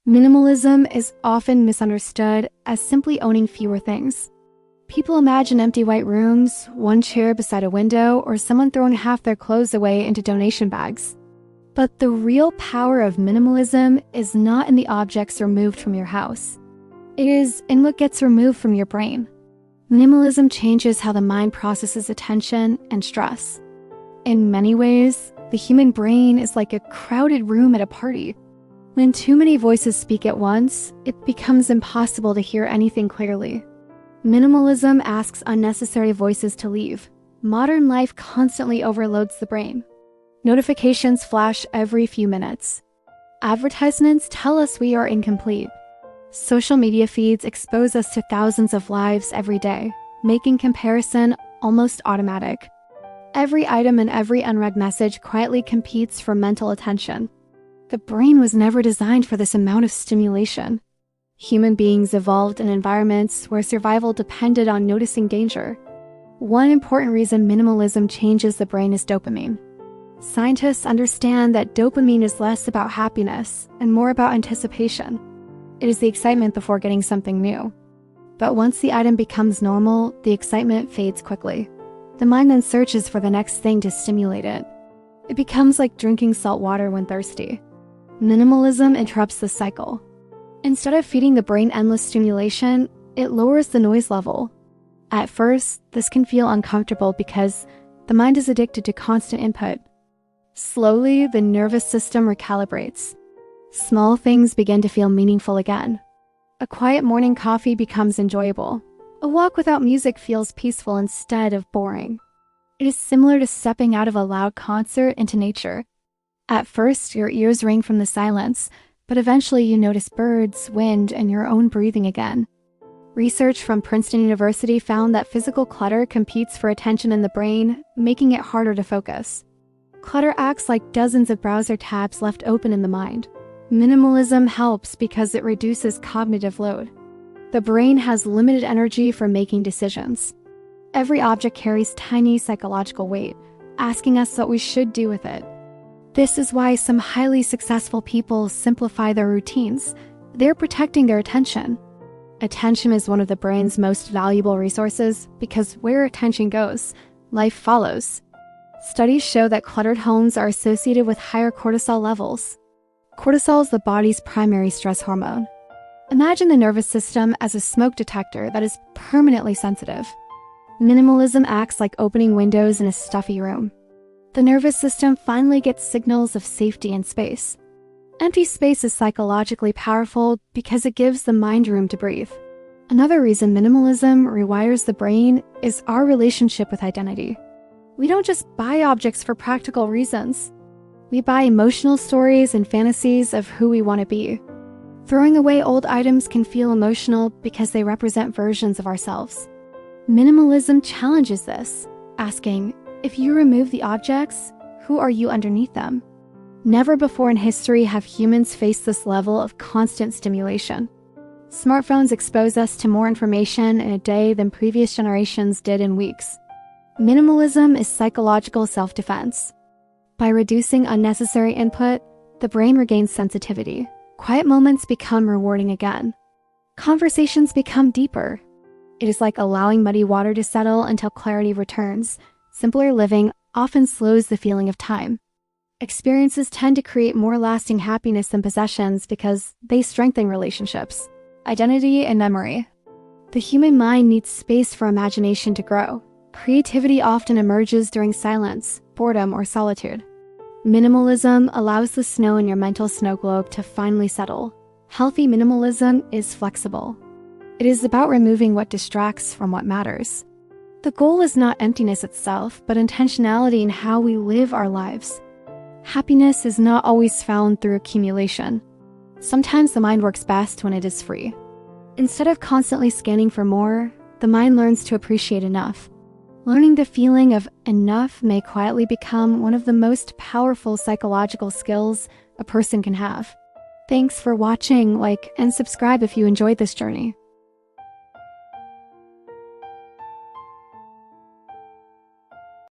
Minimalism is often misunderstood as simply owning fewer things. People imagine empty white rooms, one chair beside a window, or someone throwing half their clothes away into donation bags. But the real power of minimalism is not in the objects removed from your house. It is in what gets removed from your brain. Minimalism changes how the mind processes attention and stress. In many ways, the human brain is like a crowded room at a party. When too many voices speak at once, it becomes impossible to hear anything clearly. Minimalism asks unnecessary voices to leave. Modern life constantly overloads the brain. Notifications flash every few minutes. Advertisements tell us we are incomplete. Social media feeds expose us to thousands of lives every day, making comparison almost automatic. Every item and every unread message quietly competes for mental attention. The brain was never designed for this amount of stimulation. Human beings evolved in environments where survival depended on noticing danger. One important reason minimalism changes the brain is dopamine. Scientists understand that dopamine is less about happiness and more about anticipation. It is the excitement before getting something new. But once the item becomes normal, the excitement fades quickly. The mind then searches for the next thing to stimulate it. It becomes like drinking salt water when thirsty. Minimalism interrupts the cycle. Instead of feeding the brain endless stimulation, it lowers the noise level. At first, this can feel uncomfortable because the mind is addicted to constant input. Slowly, the nervous system recalibrates. Small things begin to feel meaningful again. A quiet morning coffee becomes enjoyable. A walk without music feels peaceful instead of boring. It is similar to stepping out of a loud concert into nature. At first, your ears ring from the silence, but eventually you notice birds, wind, and your own breathing again. Research from Princeton University found that physical clutter competes for attention in the brain, making it harder to focus. Clutter acts like dozens of browser tabs left open in the mind. Minimalism helps because it reduces cognitive load. The brain has limited energy for making decisions. Every object carries tiny psychological weight, asking us what we should do with it. This is why some highly successful people simplify their routines. They're protecting their attention. Attention is one of the brain's most valuable resources because where attention goes, life follows. Studies show that cluttered homes are associated with higher cortisol levels. Cortisol is the body's primary stress hormone. Imagine the nervous system as a smoke detector that is permanently sensitive. Minimalism acts like opening windows in a stuffy room. The nervous system finally gets signals of safety and space. Empty space is psychologically powerful because it gives the mind room to breathe. Another reason minimalism rewires the brain is our relationship with identity. We don't just buy objects for practical reasons. We buy emotional stories and fantasies of who we want to be. Throwing away old items can feel emotional because they represent versions of ourselves. Minimalism challenges this, asking, if you remove the objects, who are you underneath them? Never before in history have humans faced this level of constant stimulation. Smartphones expose us to more information in a day than previous generations did in weeks. Minimalism is psychological self-defense. By reducing unnecessary input, the brain regains sensitivity. Quiet moments become rewarding again. Conversations become deeper. It is like allowing muddy water to settle until clarity returns. Simpler living often slows the feeling of time. Experiences tend to create more lasting happiness than possessions because they strengthen relationships, identity, and memory. The human mind needs space for imagination to grow. Creativity often emerges during silence, boredom, or solitude. Minimalism allows the snow in your mental snow globe to finally settle. Healthy minimalism is flexible. It is about removing what distracts from what matters. The goal is not emptiness itself, but intentionality in how we live our lives. Happiness is not always found through accumulation. Sometimes the mind works best when it is free. Instead of constantly scanning for more, the mind learns to appreciate enough. Learning the feeling of enough may quietly become one of the most powerful psychological skills a person can have. Thanks for watching, like, and subscribe if you enjoyed this journey.